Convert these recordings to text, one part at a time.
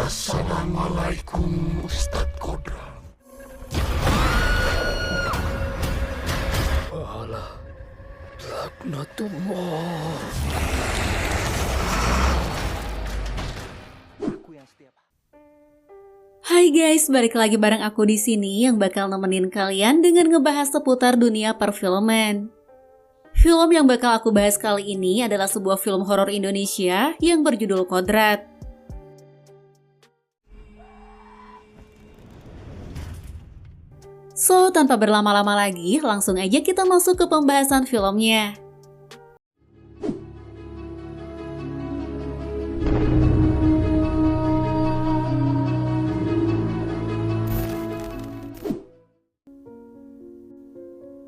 Assalamualaikum Ustadz Kodrat. Alah, laknatullah. Hai guys, balik lagi bareng aku di sini yang bakal nemenin kalian dengan ngebahas seputar dunia perfilman. Film yang bakal aku bahas kali ini adalah sebuah film horor Indonesia yang berjudul Kodrat. So, tanpa berlama-lama lagi, langsung aja kita masuk ke pembahasan filmnya.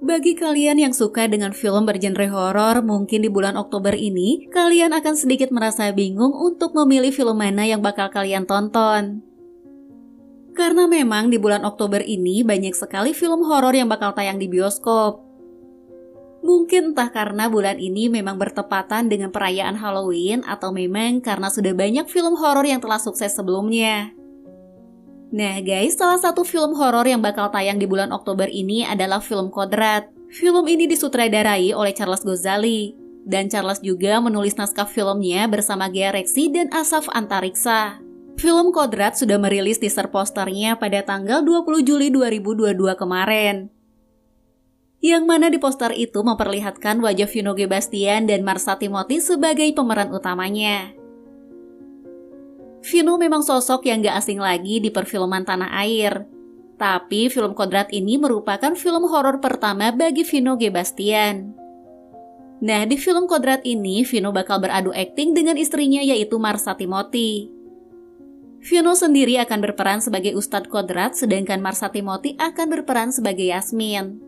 Bagi kalian yang suka dengan film bergenre horor, mungkin di bulan Oktober ini, kalian akan sedikit merasa bingung untuk memilih film mana yang bakal kalian tonton. Karena memang di bulan Oktober ini banyak sekali film horor yang bakal tayang di bioskop. Mungkin entah karena bulan ini memang bertepatan dengan perayaan Halloween atau memang karena sudah banyak film horor yang telah sukses sebelumnya. Nah guys, salah satu film horor yang bakal tayang di bulan Oktober ini adalah film Kodrat. Film ini disutradarai oleh Charles Ghazali. Dan Charles juga menulis naskah filmnya bersama Gea Reksi dan Asaf Antariksa. Film Kodrat sudah merilis teaser posternya pada tanggal 20 Juli 2022 kemarin. Yang mana di poster itu memperlihatkan wajah Vino G. Bastian dan Marsha Timothy sebagai pemeran utamanya. Vino memang sosok yang gak asing lagi di perfilman tanah air. Tapi film Kodrat ini merupakan film horor pertama bagi Vino G. Bastian. Nah, di film Kodrat ini, Vino bakal beradu akting dengan istrinya yaitu Marsha Timothy. Vino sendiri akan berperan sebagai Ustadz Kodrat, sedangkan Marsha Timothy akan berperan sebagai Yasmin.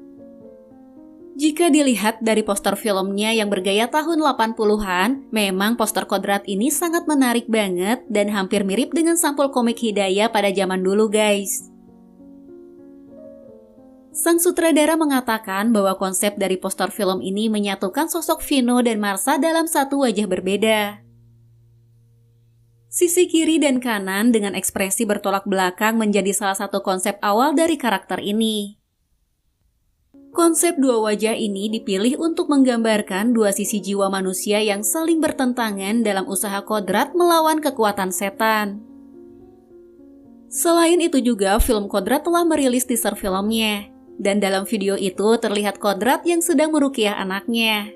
Jika dilihat dari poster filmnya yang bergaya tahun 80-an, memang poster Kodrat ini sangat menarik banget dan hampir mirip dengan sampul komik Hidayah pada zaman dulu guys. Sang sutradara mengatakan bahwa konsep dari poster film ini menyatukan sosok Vino dan Marsha dalam satu wajah berbeda. Sisi kiri dan kanan dengan ekspresi bertolak belakang menjadi salah satu konsep awal dari karakter ini. Konsep dua wajah ini dipilih untuk menggambarkan dua sisi jiwa manusia yang saling bertentangan dalam usaha Kodrat melawan kekuatan setan. Selain itu juga, film Kodrat telah merilis teaser filmnya. Dan dalam video itu terlihat Kodrat yang sedang meruqyah anaknya.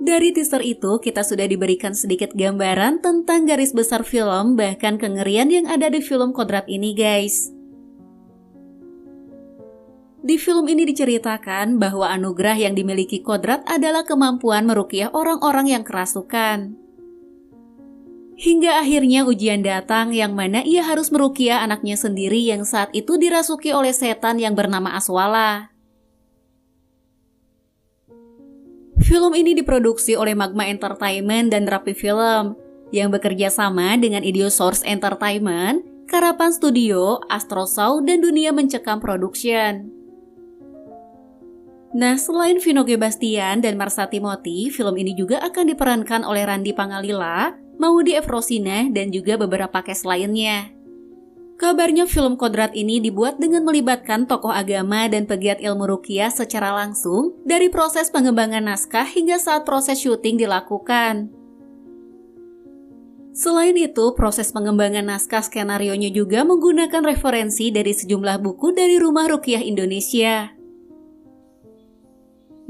Dari teaser itu, kita sudah diberikan sedikit gambaran tentang garis besar film, bahkan kengerian yang ada di film Kodrat ini guys. Di film ini diceritakan bahwa anugerah yang dimiliki Kodrat adalah kemampuan meruqyah orang-orang yang kerasukan. Hingga akhirnya ujian datang yang mana ia harus meruqyah anaknya sendiri yang saat itu dirasuki oleh setan yang bernama Aswala. Film ini diproduksi oleh Magma Entertainment dan Rapi Film yang bekerja sama dengan Idiosource Entertainment, Karapan Studio, Astro Sound, dan Dunia Mencekam Production. Nah, selain Vino G. Bastian dan Marsha Timothy, film ini juga akan diperankan oleh Randy Pangalila, Maudy Efrosina, dan juga beberapa cast lainnya. Kabarnya film Kodrat ini dibuat dengan melibatkan tokoh agama dan pegiat ilmu ruqyah secara langsung dari proses pengembangan naskah hingga saat proses syuting dilakukan. Selain itu, proses pengembangan naskah skenarionya juga menggunakan referensi dari sejumlah buku dari Rumah Ruqyah Indonesia.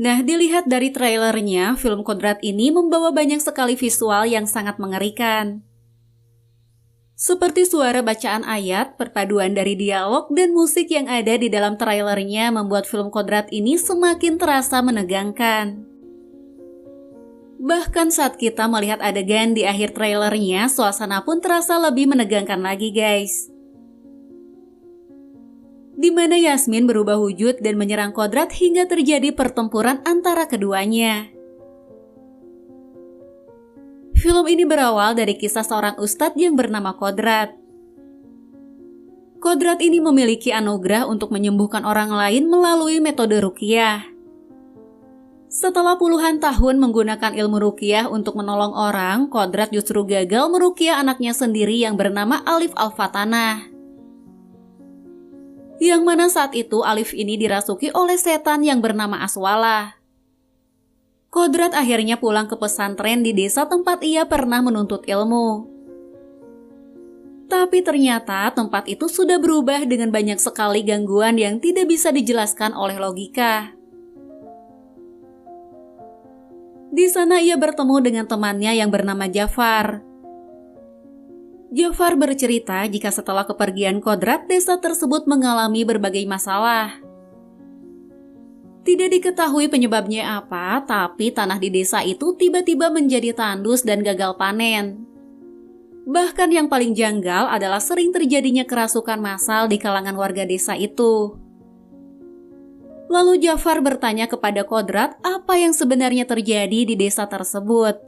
Nah, dilihat dari trailernya, film Kodrat ini membawa banyak sekali visual yang sangat mengerikan. Seperti suara bacaan ayat, perpaduan dari dialog, dan musik yang ada di dalam trailernya membuat film Kodrat ini semakin terasa menegangkan. Bahkan saat kita melihat adegan di akhir trailernya, suasana pun terasa lebih menegangkan lagi guys. Di mana Yasmin berubah wujud dan menyerang Kodrat hingga terjadi pertempuran antara keduanya. Film ini berawal dari kisah seorang ustadz yang bernama Kodrat. Kodrat ini memiliki anugerah untuk menyembuhkan orang lain melalui metode ruqyah. Setelah puluhan tahun menggunakan ilmu ruqyah untuk menolong orang, Kodrat justru gagal meruqyah anaknya sendiri yang bernama Alif Al-Fatanah. Yang mana saat itu Alif ini dirasuki oleh setan yang bernama Aswalah. Kodrat akhirnya pulang ke pesantren di desa tempat ia pernah menuntut ilmu. Tapi ternyata tempat itu sudah berubah dengan banyak sekali gangguan yang tidak bisa dijelaskan oleh logika. Di sana ia bertemu dengan temannya yang bernama Jafar. Jafar bercerita jika setelah kepergian Kodrat, desa tersebut mengalami berbagai masalah. Tidak diketahui penyebabnya apa, tapi tanah di desa itu tiba-tiba menjadi tandus dan gagal panen. Bahkan yang paling janggal adalah sering terjadinya kerasukan massal di kalangan warga desa itu. Lalu Jafar bertanya kepada Kodrat apa yang sebenarnya terjadi di desa tersebut.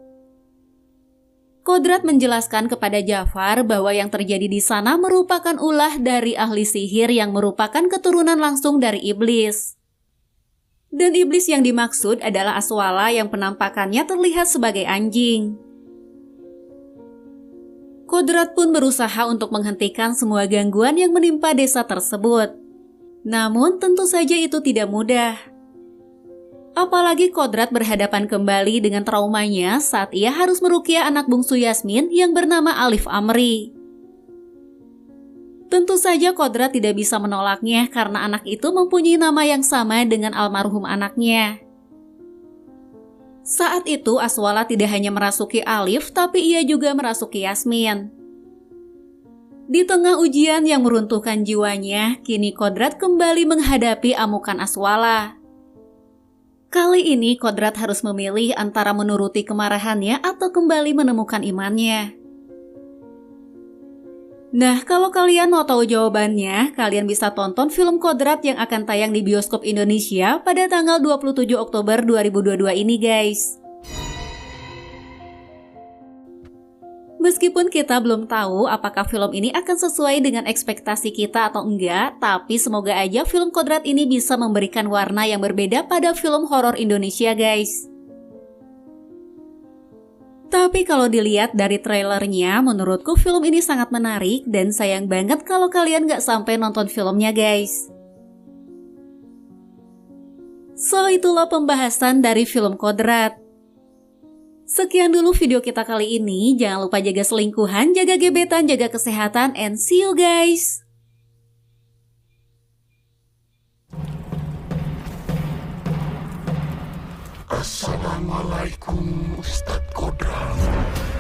Kodrat menjelaskan kepada Jafar bahwa yang terjadi di sana merupakan ulah dari ahli sihir yang merupakan keturunan langsung dari iblis. Dan iblis yang dimaksud adalah Aswalah yang penampakannya terlihat sebagai anjing. Kodrat pun berusaha untuk menghentikan semua gangguan yang menimpa desa tersebut. Namun tentu saja itu tidak mudah. Apalagi Kodrat berhadapan kembali dengan traumanya saat ia harus meruqyah anak bungsu Yasmin yang bernama Alif Amri. Tentu saja Kodrat tidak bisa menolaknya karena anak itu mempunyai nama yang sama dengan almarhum anaknya. Saat itu Aswalah tidak hanya merasuki Alif, tapi ia juga merasuki Yasmin. Di tengah ujian yang meruntuhkan jiwanya, kini Kodrat kembali menghadapi amukan Aswalah. Kali ini Kodrat harus memilih antara menuruti kemarahannya atau kembali menemukan imannya. Nah, kalau kalian mau tahu jawabannya, kalian bisa tonton film Kodrat yang akan tayang di bioskop Indonesia pada tanggal 27 Oktober 2022 ini, guys. Meskipun kita belum tahu apakah film ini akan sesuai dengan ekspektasi kita atau enggak, tapi semoga aja film Kodrat ini bisa memberikan warna yang berbeda pada film horor Indonesia, guys. Tapi kalau dilihat dari trailernya, menurutku film ini sangat menarik dan sayang banget kalau kalian gak sampai nonton filmnya, guys. So, itulah pembahasan dari film Kodrat. Sekian dulu video kita kali ini. Jangan lupa jaga selingkuhan, jaga gebetan, jaga kesehatan, and see you guys! Assalamualaikum Ustadz Kodrat.